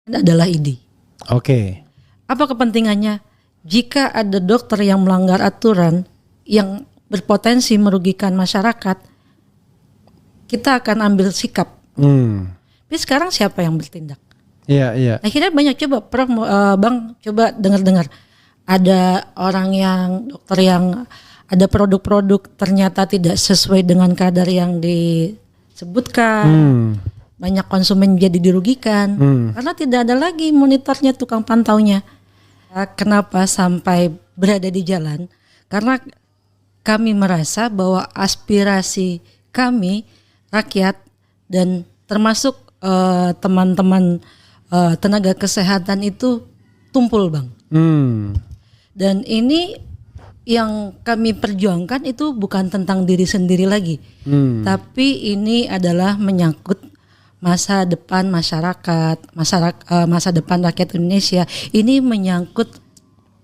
adalah ID. Oke. Apa kepentingannya? Jika ada dokter yang melanggar aturan yang berpotensi merugikan masyarakat, kita akan ambil sikap. Tapi sekarang siapa yang bertindak? Iya. Akhirnya banyak coba, Prof, Bang, coba dengar-dengar. Ada orang yang dokter yang ada produk-produk ternyata tidak sesuai dengan kadar yang disebutkan. Banyak konsumen jadi dirugikan karena tidak ada lagi monitornya, tukang pantaunya. Kenapa sampai berada di jalan? Karena kami merasa bahwa aspirasi kami rakyat dan termasuk teman-teman tenaga kesehatan itu tumpul, Bang. Dan ini yang kami perjuangkan itu bukan tentang diri sendiri lagi, tapi ini adalah menyangkut masa depan masyarakat, masa depan rakyat Indonesia. Ini menyangkut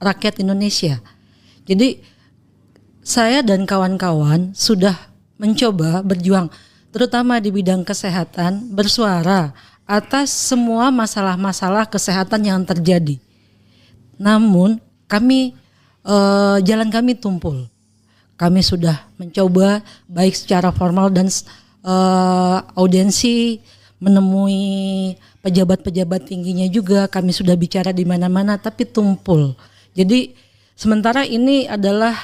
rakyat Indonesia. Jadi saya dan kawan-kawan sudah mencoba berjuang, terutama di bidang kesehatan, bersuara atas semua masalah-masalah kesehatan yang terjadi. Namun jalan kami tumpul. Kami sudah mencoba baik secara formal dan audiensi, menemui pejabat-pejabat tingginya juga. Kami sudah bicara di mana-mana, tapi tumpul. Jadi sementara ini adalah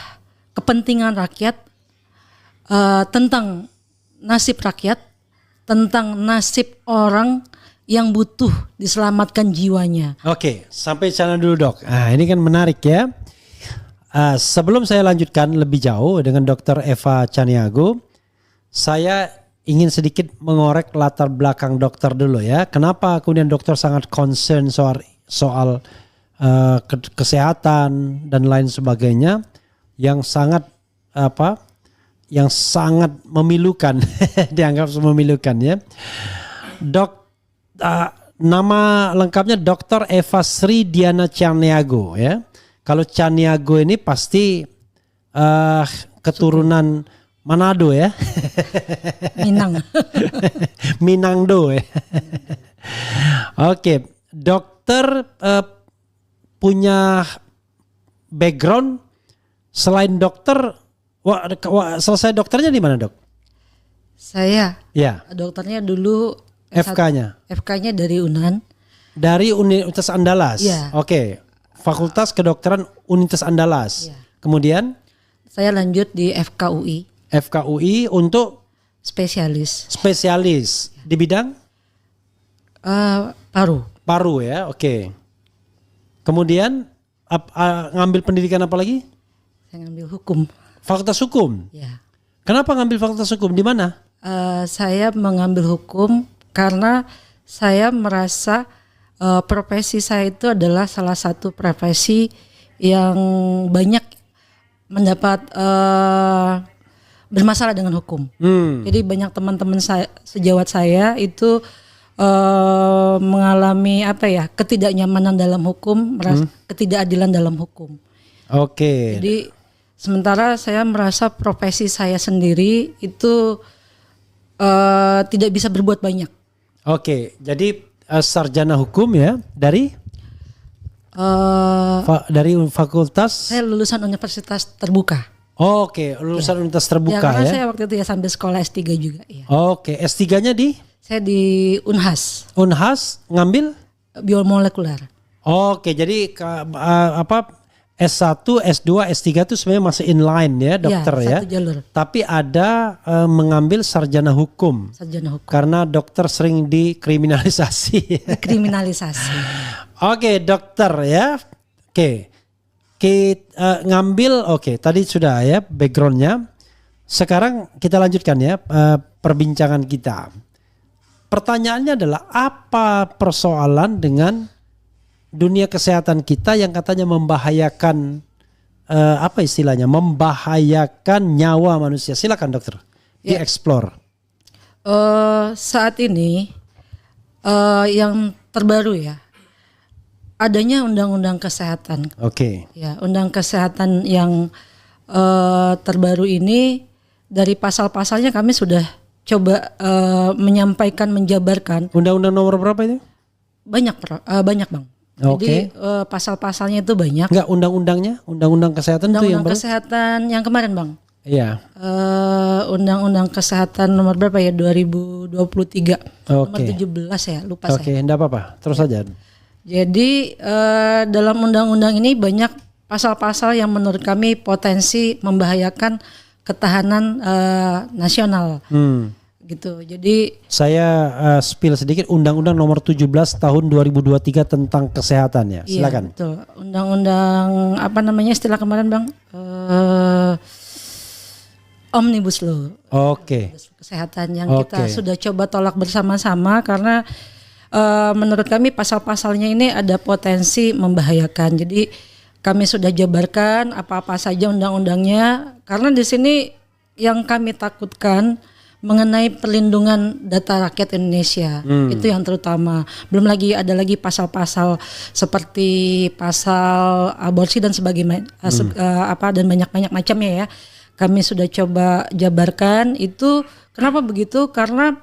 kepentingan rakyat, tentang nasib rakyat, tentang nasib orang yang butuh diselamatkan jiwanya. Oke, sampai sana dulu, Dok. Nah, ini kan menarik ya. Sebelum saya lanjutkan lebih jauh dengan Dr. Eva Chaniago, saya ingin sedikit mengorek latar belakang dokter dulu ya. Kenapa kemudian dokter sangat concern soal kesehatan dan lain sebagainya yang sangat memilukan, dianggap memilukan ya. Nama lengkapnya Dr. Eva Sri Diana Chaniago ya. Kalau Chaniago ini pasti keturunan Manado ya. Minangdo ya. Oke, dokter punya background selain dokter. Selesai dokternya di mana, Dok? Saya. Ya. Dokternya dulu FK-nya. FK-nya dari UNAN. Dari Universitas Andalas. Ya. Oke. Fakultas Kedokteran Universitas Andalas. Ya. Kemudian saya lanjut di FKUI. FKUI untuk spesialis di bidang paru ya. Oke. Kemudian ngambil pendidikan apa lagi? Saya ngambil hukum. Fakultas hukum. Ya. Kenapa ngambil fakultas hukum, di mana? Saya mengambil hukum karena saya merasa profesi saya itu adalah salah satu profesi yang banyak mendapat bermasalah dengan hukum. Jadi banyak teman-teman saya, sejawat saya itu mengalami ketidaknyamanan dalam hukum, merasa ketidakadilan dalam hukum. Oke. Jadi sementara saya merasa profesi saya sendiri itu tidak bisa berbuat banyak. Oke, jadi sarjana hukum ya dari fakultas? Saya lulusan universitas terbuka. Oke, lulusan universitas terbuka ya. Karena saya waktu itu sambil sekolah S3 juga. Ya. Oke, S3-nya di? Saya di Unhas. Unhas ngambil? Biomolekuler. Oke, jadi S1, S2, S3 itu sebenarnya masih inline ya dokter ya. Satu jalur. Tapi ada mengambil sarjana hukum. Sarjana hukum. Karena dokter sering dikriminalisasi. Oke, dokter ya. Oke. Ngambil tadi sudah ya backgroundnya. Sekarang kita lanjutkan ya perbincangan kita. Pertanyaannya adalah apa persoalan dengan dunia kesehatan kita yang katanya membahayakan membahayakan nyawa manusia. Silakan dokter, dieksplor. Saat ini yang terbaru ya, adanya undang-undang kesehatan. Oke. Ya, undang kesehatan yang terbaru ini dari pasal-pasalnya kami sudah coba menyampaikan, menjabarkan. Undang-undang nomor berapa itu? banyak Bang. Jadi pasal-pasalnya itu banyak. Enggak, undang-undangnya, undang-undang kesehatan itu yang Undang-undang kesehatan yang kemarin Bang. Iya. Undang-undang kesehatan nomor berapa ya? 2023. Nomor 17 ya, lupa saya. Oke, enggak apa-apa. Terus saja. Jadi dalam undang-undang ini banyak pasal-pasal yang menurut kami potensi membahayakan ketahanan nasional. Gitu. Jadi saya spill sedikit Undang-Undang nomor 17 tahun 2023 tentang kesehatan ya. Silakan. Iya, betul. Undang-undang apa namanya istilah kemarin Bang? Omnibus Law. Oke. Kesehatan yang kita sudah coba tolak bersama-sama karena menurut kami pasal-pasalnya ini ada potensi membahayakan. Jadi kami sudah jabarkan apa-apa saja undang-undangnya karena di sini yang kami takutkan mengenai perlindungan data rakyat Indonesia. Itu yang terutama. Belum lagi ada lagi pasal-pasal seperti pasal aborsi dan sebagainya dan banyak-banyak macamnya ya. Kami sudah coba jabarkan itu. Kenapa begitu? Karena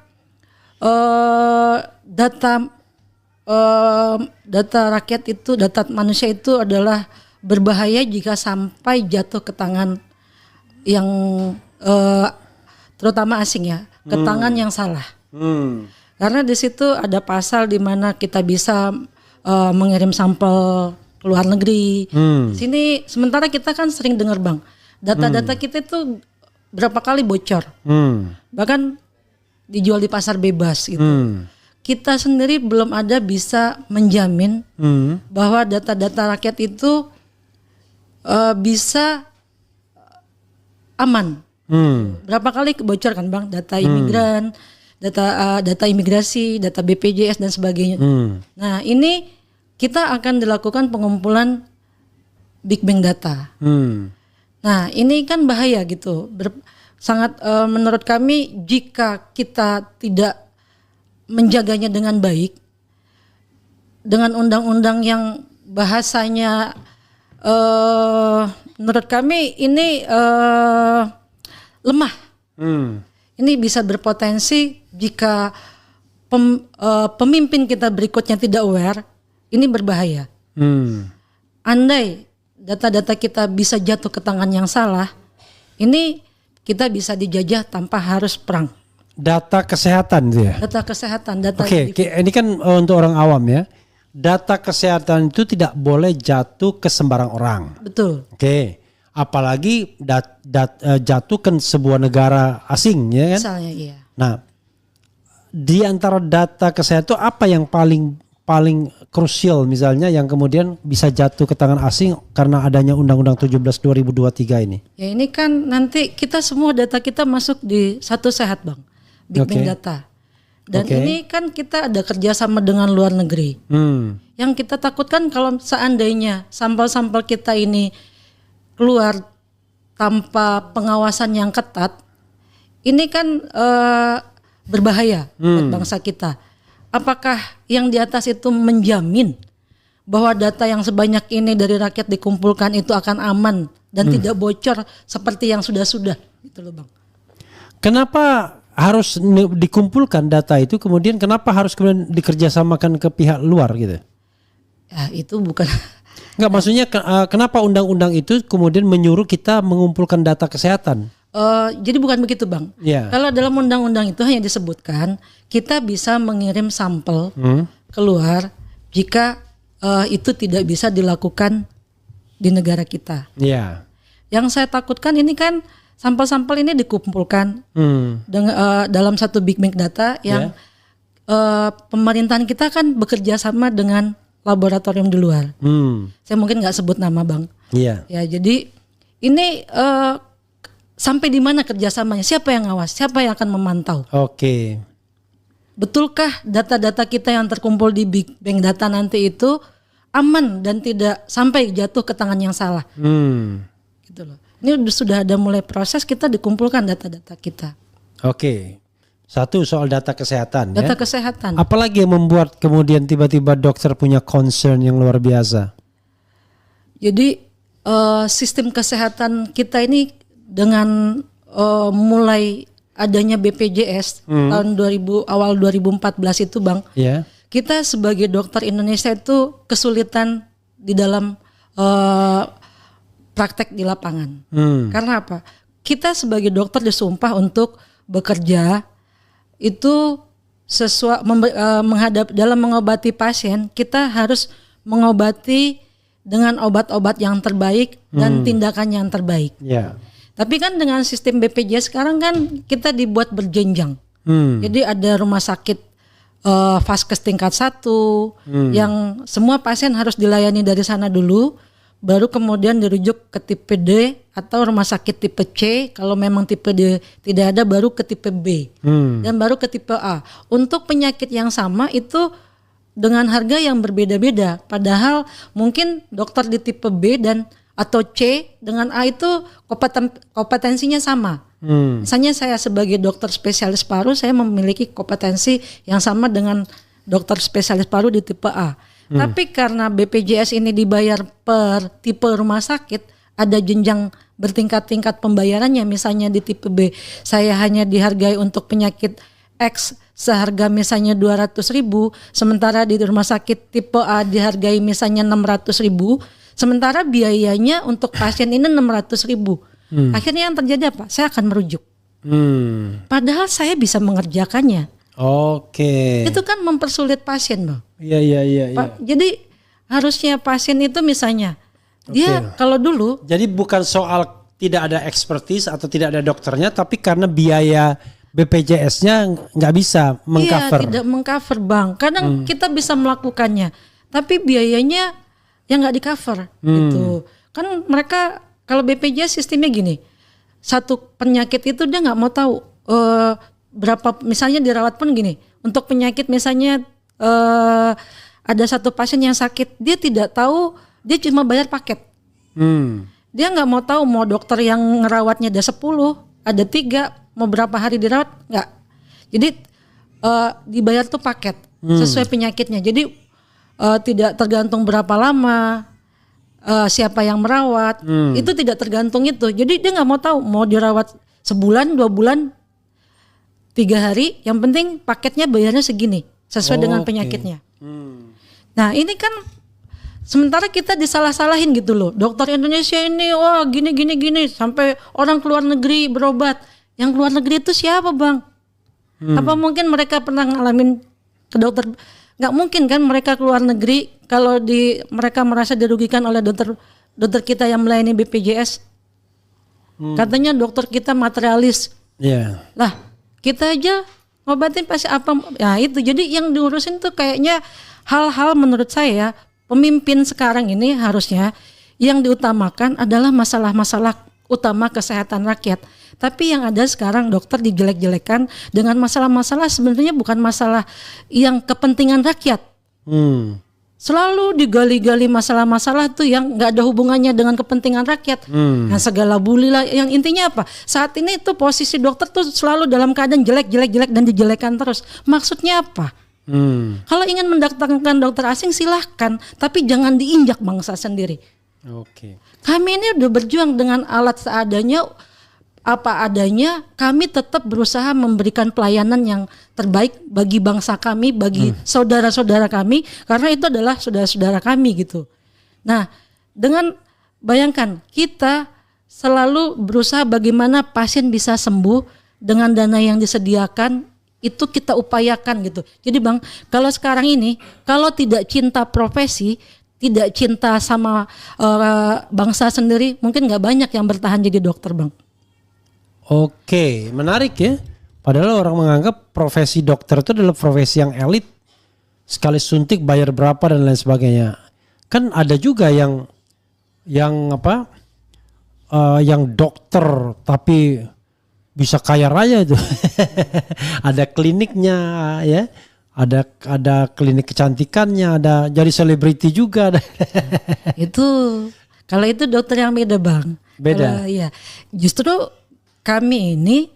data rakyat itu, data manusia itu adalah berbahaya jika sampai jatuh ke tangan yang terutama asing ya, ke tangan yang salah. Karena di situ ada pasal di mana kita bisa mengirim sampel ke luar negeri. Sini sementara kita kan sering dengar Bang, data-data kita itu berapa kali bocor, bahkan dijual di pasar bebas gitu. Kita sendiri belum ada bisa menjamin bahwa data-data rakyat itu bisa aman. Berapa kali bocor kan Bang, data imigran, data imigrasi, data BPJS dan sebagainya. Nah ini kita akan dilakukan pengumpulan big bang data. Nah ini kan bahaya gitu. Sangat menurut kami jika kita tidak menjaganya dengan baik, dengan undang-undang yang bahasanya menurut kami ini lemah. Ini bisa berpotensi jika pemimpin kita berikutnya tidak aware, ini berbahaya. Andai data-data kita bisa jatuh ke tangan yang salah, ini kita bisa dijajah tanpa harus perang. Data kesehatan itu ya? Data kesehatan. Oke, ini kan untuk orang awam ya. Data kesehatan itu tidak boleh jatuh ke sembarang orang. Betul. Oke, apalagi jatuh ke sebuah negara asing ya kan? Misalnya iya. Nah, di antara data kesehatan itu apa yang paling krusial misalnya yang kemudian bisa jatuh ke tangan asing karena adanya Undang-Undang 17 2023 ini? Ya ini kan nanti kita semua data kita masuk di Satu Sehat Bang, Big Bang Data. Dan ini kan kita ada kerjasama dengan luar negeri. Yang kita takutkan kalau seandainya sampel-sampel kita ini keluar tanpa pengawasan yang ketat, ini kan berbahaya buat bangsa kita. Apakah yang di atas itu menjamin bahwa data yang sebanyak ini dari rakyat dikumpulkan itu akan aman dan tidak bocor seperti yang sudah-sudah gitu loh Bang. Kenapa harus dikumpulkan data itu kemudian kenapa harus kemudian dikerjasamakan ke pihak luar gitu? Ya itu bukan. Enggak, maksudnya kenapa undang-undang itu kemudian menyuruh kita mengumpulkan data kesehatan? Jadi bukan begitu Bang. Yeah. Kalau dalam undang-undang itu hanya disebutkan kita bisa mengirim sampel keluar jika itu tidak bisa dilakukan di negara kita. Yeah. Yang saya takutkan ini kan sampel-sampel ini dikumpulkan dalam satu big bang data yang pemerintahan kita kan bekerja sama dengan laboratorium di luar. Saya mungkin nggak sebut nama Bang. Yeah. Ya jadi ini sampai di mana kerjasamanya? Siapa yang ngawas? Siapa yang akan memantau? Oke. Betulkah data-data kita yang terkumpul di Big Bang Data nanti itu aman dan tidak sampai jatuh ke tangan yang salah? Gitu loh. Ini sudah ada mulai proses kita dikumpulkan data-data kita. Oke. Satu soal data kesehatan. Data kesehatan. Apalagi yang membuat kemudian tiba-tiba dokter punya concern yang luar biasa? Jadi sistem kesehatan kita ini dengan mulai adanya BPJS tahun awal 2014 itu Bang, kita sebagai dokter Indonesia itu kesulitan di dalam praktek di lapangan. Karena apa? Kita sebagai dokter disumpah untuk bekerja itu dalam mengobati pasien, kita harus mengobati dengan obat-obat yang terbaik dan tindakan yang terbaik. Yeah. Tapi kan dengan sistem BPJS sekarang kan kita dibuat berjenjang. Jadi ada rumah sakit vaskes tingkat 1 yang semua pasien harus dilayani dari sana dulu, baru kemudian dirujuk ke tipe D atau rumah sakit tipe C. Kalau memang tipe D tidak ada, baru ke tipe B dan baru ke tipe A. Untuk penyakit yang sama itu dengan harga yang berbeda-beda. Padahal mungkin dokter di tipe B dan atau C dengan A itu kompetensinya sama. Misalnya saya sebagai dokter spesialis paru, saya memiliki kompetensi yang sama dengan dokter spesialis paru di tipe A. Tapi karena BPJS ini dibayar per tipe rumah sakit, ada jenjang bertingkat-tingkat pembayarannya. Misalnya di tipe B, saya hanya dihargai untuk penyakit X seharga misalnya 200.000, sementara di rumah sakit tipe A dihargai misalnya 600.000, sementara biayanya untuk pasien ini 600.000. Akhirnya yang terjadi apa? Saya akan merujuk. Padahal saya bisa mengerjakannya. Oke. Itu kan mempersulit pasien, Bang. Iya. Jadi harusnya pasien itu misalnya dia kalau dulu. Jadi bukan soal tidak ada expertise atau tidak ada dokternya, tapi karena biaya BPJS-nya nggak bisa mengcover. Iya, tidak mengcover, Bang. Kadang kita bisa melakukannya, tapi biayanya yang nggak di-cover gitu. Kan mereka kalau BPJS sistemnya gini, satu penyakit itu dia nggak mau tahu berapa, misalnya dirawat pun gini, untuk penyakit misalnya ada satu pasien yang sakit, dia tidak tahu, dia cuma bayar paket. Dia nggak mau tahu mau dokter yang ngerawatnya ada 10, ada 3, mau berapa hari dirawat, nggak. Jadi dibayar tuh paket sesuai penyakitnya. Jadi tidak tergantung berapa lama, siapa yang merawat, itu tidak tergantung itu. Jadi dia nggak mau tahu mau dirawat sebulan, 2 bulan, 3 hari, yang penting paketnya bayarnya segini sesuai dengan penyakitnya. Nah ini kan sementara kita disalah-salahin gitu loh. Dokter Indonesia ini wah gini sampai orang keluar negeri berobat. Yang keluar negeri itu siapa, Bang? Apa mungkin mereka pernah ngalamin ke dokter? Nggak mungkin kan mereka keluar negeri kalau mereka merasa dirugikan oleh dokter kita yang melayani BPJS. Katanya dokter kita materialis. Lah kita aja ngobatin pasti apa? Ya itu. Jadi yang diurusin tuh kayaknya hal-hal menurut saya pemimpin sekarang ini harusnya yang diutamakan adalah masalah-masalah utama kesehatan rakyat. Tapi yang ada sekarang dokter dijelek-jelekan dengan masalah-masalah sebenarnya bukan masalah yang kepentingan rakyat. Selalu digali-gali masalah-masalah tuh yang nggak ada hubungannya dengan kepentingan rakyat. Yang segala bully lah. Yang intinya apa? Saat ini tuh posisi dokter tuh selalu dalam keadaan jelek dan dijelekan terus. Maksudnya apa? Kalau ingin mendatangkan dokter asing silahkan, tapi jangan diinjak bangsa sendiri. Kami ini udah berjuang dengan alat seadanya, apa adanya, kami tetap berusaha memberikan pelayanan yang terbaik bagi bangsa kami, bagi saudara-saudara kami, karena itu adalah saudara-saudara kami gitu. Nah, dengan bayangkan kita selalu berusaha bagaimana pasien bisa sembuh dengan dana yang disediakan, itu kita upayakan gitu. Jadi Bang, kalau sekarang ini, kalau tidak cinta profesi, tidak cinta sama bangsa sendiri, mungkin nggak banyak yang bertahan jadi dokter, Bang. Oke, menarik ya. Padahal orang menganggap profesi dokter itu adalah profesi yang elit. Sekali suntik bayar berapa dan lain sebagainya. Kan ada juga yang dokter tapi bisa kaya raya itu. Ada kliniknya ya. Ada klinik kecantikannya, ada jadi selebriti juga. Itu kalau itu dokter yang beda, Bang. Beda. Iya. Justru kami ini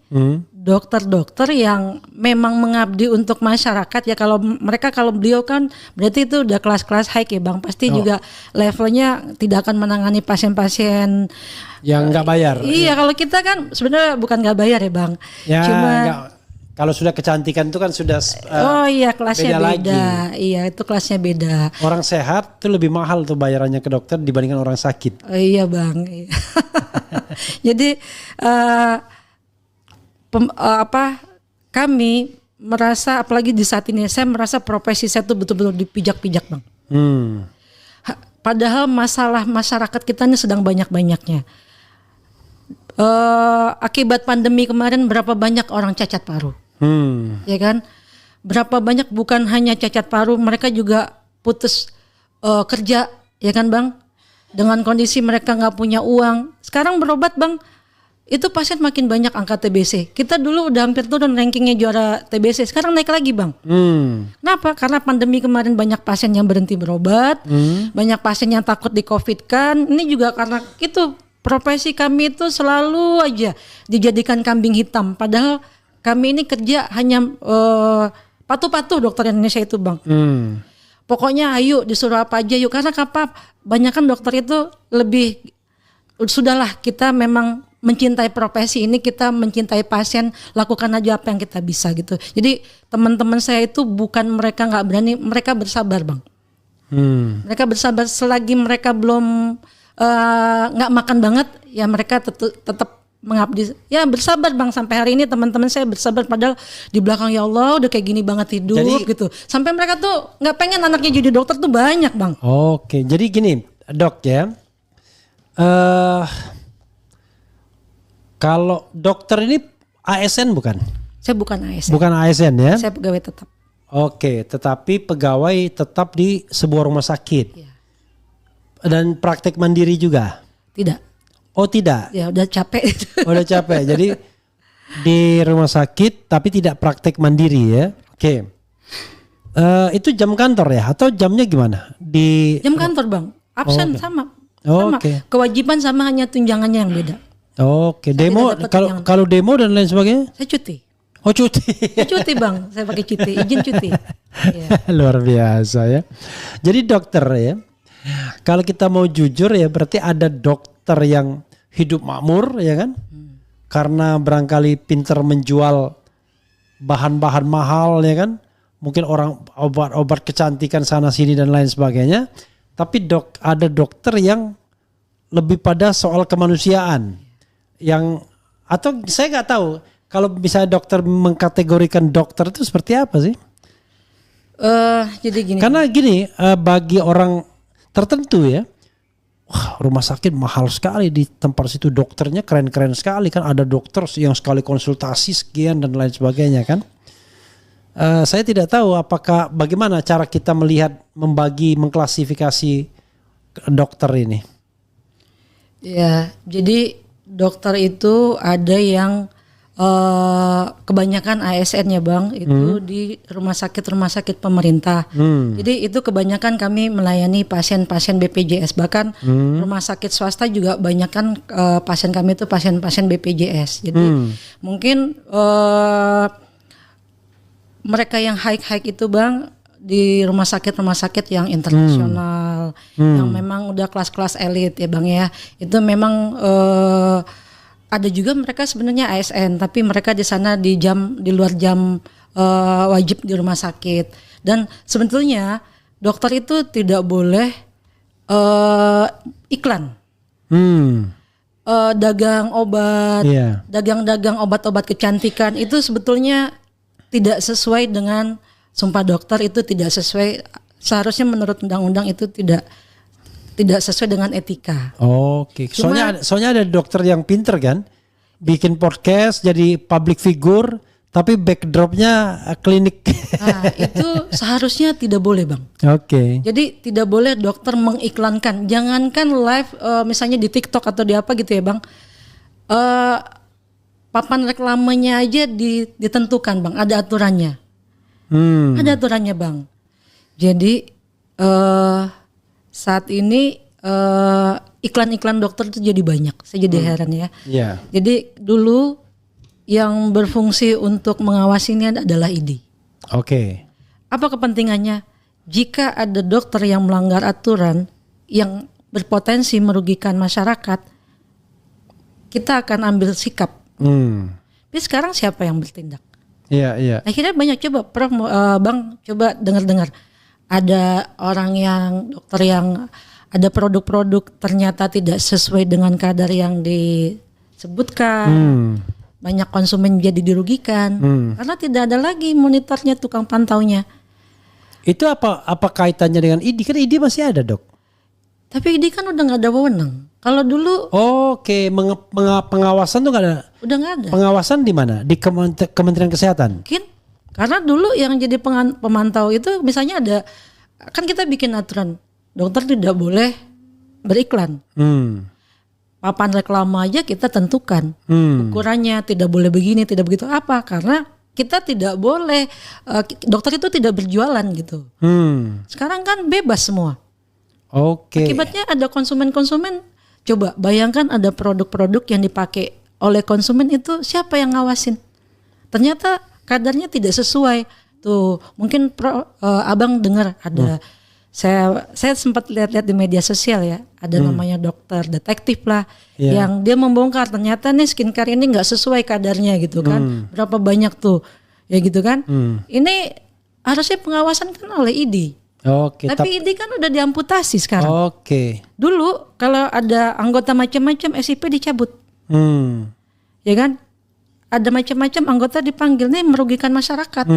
dokter-dokter yang memang mengabdi untuk masyarakat ya. Kalau beliau kan berarti itu udah kelas-kelas high ya, Bang. Pasti juga levelnya tidak akan menangani pasien-pasien yang nggak bayar. Iya, kalau kita kan sebenarnya bukan nggak bayar ya, Bang. Ya, cuma Kalau sudah kecantikan itu kan sudah Oh iya, kelasnya beda beda. lagi. Iya, itu kelasnya beda. Orang sehat itu lebih mahal tuh bayarannya ke dokter dibandingkan orang sakit. Oh, iya Bang. Iya. Jadi kami merasa, apalagi di saat ini, saya merasa profesi saya tuh betul-betul dipijak-pijak Bang. Padahal masalah masyarakat kita ini sedang banyak-banyaknya. Akibat pandemi kemarin berapa banyak orang cacat paru. Ya kan, berapa banyak bukan hanya cacat paru, mereka juga putus kerja, ya kan Bang, dengan kondisi mereka nggak punya uang. Sekarang berobat Bang, itu pasien makin banyak angka TBC. Kita dulu udah hampir turun rankingnya juara TBC, sekarang naik lagi Bang. Kenapa? Karena pandemi kemarin banyak pasien yang berhenti berobat, banyak pasien yang takut di COVID kan. Ini juga karena itu profesi kami itu selalu aja dijadikan kambing hitam, padahal kami ini kerja hanya patuh-patuh dokter Indonesia itu Bang. Pokoknya ayo disuruh apa aja yuk, karena banyak kan dokter itu lebih, sudahlah kita memang mencintai profesi ini, kita mencintai pasien, lakukan aja apa yang kita bisa gitu. Jadi teman-teman saya itu bukan mereka nggak berani, mereka bersabar Bang. Mereka bersabar selagi mereka belum nggak makan banget, ya mereka tetap mengabdi, ya bersabar Bang. Sampai hari ini teman-teman saya bersabar, padahal di belakang ya Allah udah kayak gini banget hidup gitu. Sampai mereka tuh nggak pengen anaknya jadi dokter tuh banyak Bang. Oke, jadi gini Dok ya, kalau dokter ini ASN bukan? Saya bukan ASN. Bukan ASN ya? Saya pegawai tetap. Oke, tetapi pegawai tetap di sebuah rumah sakit. Ya. Dan praktek mandiri juga? Tidak. Oh tidak? Ya udah capek. Udah capek. Jadi di rumah sakit tapi tidak praktek mandiri ya? Oke. Itu jam kantor ya? Atau jamnya gimana? Jam kantor Bang. Absen sama. Sama. Oke. Kewajiban sama, hanya tunjangannya yang beda. Oke. Demo, tidak dapat kalau demo dan lain sebagainya? Saya cuti. Oh cuti. Saya cuti Bang. Saya pakai cuti. Izin cuti. Ya. Luar biasa ya. Jadi dokter ya, kalau kita mau jujur ya, berarti ada dokter yang hidup makmur ya kan, karena barangkali pinter menjual bahan-bahan mahal ya kan, mungkin orang obat-obat kecantikan sana sini dan lain sebagainya. Tapi ada dokter yang lebih pada soal kemanusiaan, yang atau saya nggak tahu kalau misalnya dokter mengkategorikan dokter itu seperti apa sih? Jadi gini. Karena gini, bagi orang tertentu ya, wah rumah sakit mahal sekali, di tempat situ dokternya keren-keren sekali kan, ada dokter yang sekali konsultasi sekian dan lain sebagainya kan. Saya tidak tahu bagaimana cara kita melihat, mengklasifikasi dokter ini. Ya, jadi dokter itu ada yang kebanyakan ASN ya Bang, itu di rumah sakit pemerintah. Jadi itu kebanyakan kami melayani pasien-pasien BPJS, bahkan rumah sakit swasta juga banyakan pasien kami itu pasien-pasien BPJS. Jadi mungkin mereka yang high itu Bang di rumah sakit yang internasional, yang memang udah kelas-kelas elit ya Bang ya, itu memang ada juga mereka sebenarnya ASN, tapi mereka di sana di luar jam wajib di rumah sakit. Dan sebetulnya dokter itu tidak boleh iklan, dagang obat, dagang obat-obat kecantikan, itu sebetulnya tidak sesuai dengan sumpah dokter, itu tidak sesuai, seharusnya menurut undang-undang itu tidak sesuai dengan etika. Oke. Soalnya ada dokter yang pinter kan, bikin podcast jadi public figure, tapi backdropnya klinik. Nah, itu seharusnya tidak boleh Bang. Oke. Jadi tidak boleh dokter mengiklankan, jangankan live misalnya di TikTok atau di apa gitu ya Bang. Papan reklamenya aja ditentukan Bang, ada aturannya. Ada aturannya Bang. Jadi saat ini iklan-iklan dokter itu jadi banyak. Saya jadi heran ya. Yeah. Jadi dulu yang berfungsi untuk mengawasinya adalah ID. Oke. Apa kepentingannya? Jika ada dokter yang melanggar aturan yang berpotensi merugikan masyarakat, kita akan ambil sikap. Tapi sekarang siapa yang bertindak? Iya. Akhirnya banyak coba Prof, Bang coba dengar-dengar. Ada orang yang dokter yang ada produk-produk ternyata tidak sesuai dengan kadar yang disebutkan. Banyak konsumen jadi dirugikan karena tidak ada lagi monitornya, tukang pantaunya. Itu apa kaitannya dengan ID? Kan ID masih ada, Dok. Tapi ID kan udah nggak ada wewenang. Kalau dulu Oke, pengawasan tuh nggak ada. udah nggak ada. Pengawasan di mana? Di Kementerian Kesehatan. Mungkin karena dulu yang jadi pemantau itu misalnya ada, kan kita bikin aturan dokter tidak boleh beriklan. Papan reklama aja kita tentukan ukurannya, tidak boleh begini, tidak begitu. Apa? Karena kita tidak boleh, dokter itu tidak berjualan gitu. Sekarang kan bebas semua. Oke. Akibatnya ada konsumen-konsumen. Coba bayangkan ada produk-produk yang dipakai oleh konsumen itu siapa yang ngawasin? Ternyata kadarnya tidak sesuai. Tuh mungkin abang dengar ada. Saya sempat lihat-lihat di media sosial ya, ada namanya dokter detektif lah, yang dia membongkar ternyata nih skincare ini nggak sesuai kadarnya gitu kan, berapa banyak tuh, ya gitu kan. Ini harusnya pengawasan kan oleh ID. Oke. Tapi ID kan udah diamputasi sekarang. Oke. Dulu kalau ada anggota macam-macam SIP dicabut, ya kan? Ada macam-macam anggota dipanggil, nih merugikan masyarakat.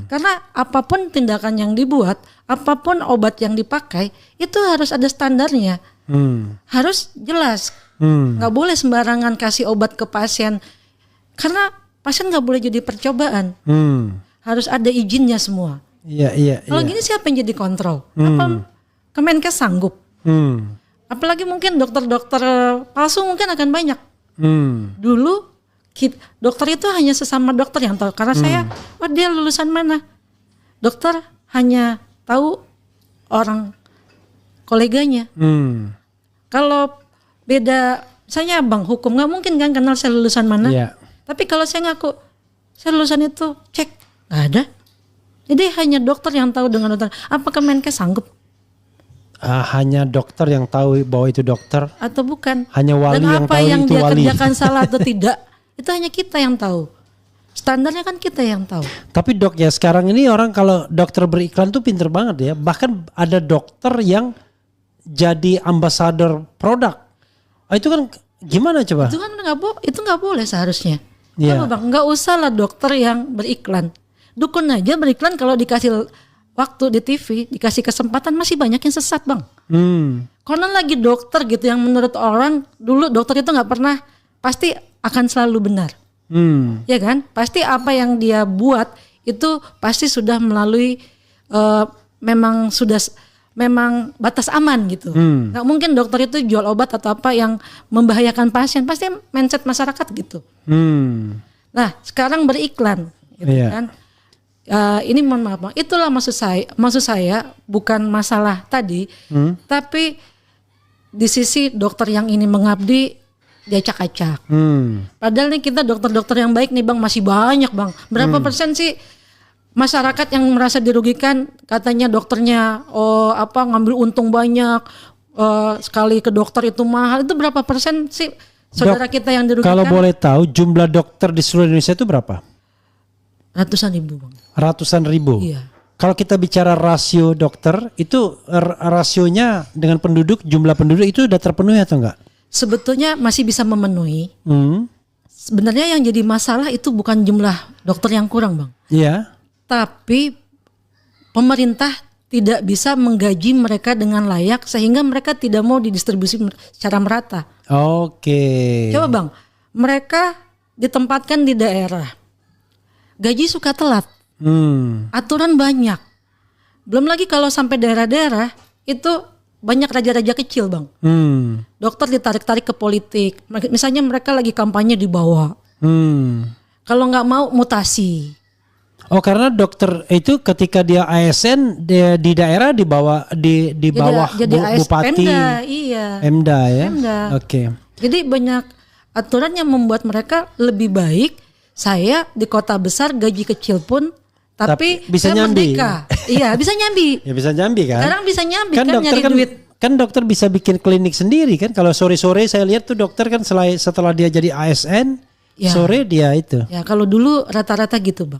Karena apapun tindakan yang dibuat, apapun obat yang dipakai, itu harus ada standarnya. Harus jelas. Nggak boleh sembarangan kasih obat ke pasien. Karena pasien nggak boleh jadi percobaan. Harus ada izinnya semua. Iya. Kalau gini siapa yang jadi kontrol? Apa Kemenkes sanggup? Apalagi mungkin dokter-dokter palsu mungkin akan banyak. Dulu dokter itu hanya sesama dokter yang tahu. Karena saya, dia lulusan mana? Dokter hanya tahu orang koleganya. Kalau beda, misalnya abang hukum nggak mungkin kan kenal saya lulusan mana. Tapi kalau saya ngaku saya lulusan itu, cek nggak ada. Jadi hanya dokter yang tahu dengan dokter. Apakah Kemenkes sanggup? Hanya dokter yang tahu bahwa itu dokter. Atau bukan? Hanya wali dan yang apa tahu yang itu dia wali. kerjakan salah atau tidak? Itu hanya kita yang tahu. Standarnya kan kita yang tahu. Tapi dok ya sekarang ini orang kalau dokter beriklan tuh pinter banget ya. Bahkan ada dokter yang jadi ambasador produk. Itu kan gimana coba? Itu kan nggak boleh seharusnya. Iya. Bang, nggak usah lah dokter yang beriklan. Dukun aja beriklan kalau dikasih waktu di TV, dikasih kesempatan masih banyak yang sesat bang. Karena lagi dokter gitu yang menurut orang dulu dokter itu nggak pernah pasti akan selalu benar. Ya kan? Pasti apa yang dia buat itu pasti sudah melalui memang batas aman gitu. Nggak mungkin dokter itu jual obat atau apa yang membahayakan pasien. Pasti mindset masyarakat gitu. Nah sekarang beriklan, gitu kan? Ini mohon maaf bang. Itulah maksud saya bukan masalah tadi, tapi di sisi dokter yang ini mengabdi diacak-acak. Padahal nih kita dokter-dokter yang baik nih bang masih banyak bang. Berapa persen sih masyarakat yang merasa dirugikan katanya dokternya ngambil untung banyak, sekali ke dokter itu mahal, itu berapa persen sih saudara kita yang dirugikan? Kalau boleh tahu jumlah dokter di seluruh Indonesia itu berapa? Ratusan ribu bang. Ratusan ribu. Iya. Kalau kita bicara rasio dokter itu rasionya dengan penduduk, jumlah penduduk itu udah terpenuhi atau enggak? Sebetulnya masih bisa memenuhi. Sebenarnya yang jadi masalah itu bukan jumlah dokter yang kurang bang. Iya. Tapi pemerintah tidak bisa menggaji mereka dengan layak sehingga mereka tidak mau didistribusi secara merata. Oke. Coba bang, mereka ditempatkan di daerah, gaji suka telat, aturan banyak. Belum lagi kalau sampai daerah-daerah itu banyak raja-raja kecil bang. Dokter ditarik-tarik ke politik. Misalnya mereka lagi kampanye di bawah. Kalau nggak mau mutasi. Oh karena dokter itu ketika dia ASN dia di daerah di bawah jadi bupati, Pemda, iya. Pemda ya. Pemda. Oke. Jadi banyak aturan yang membuat mereka lebih baik. Saya di kota besar gaji kecil pun tapi bisa saya nyambi. merdeka. Iya bisa nyambi. Ya bisa nyambi kan? Sekarang bisa nyambi kan dokter nyari duit. Kan dokter bisa bikin klinik sendiri kan? Kalau sore-sore saya lihat tuh dokter kan setelah dia jadi ASN, sore dia itu. Ya kalau dulu rata-rata gitu bang.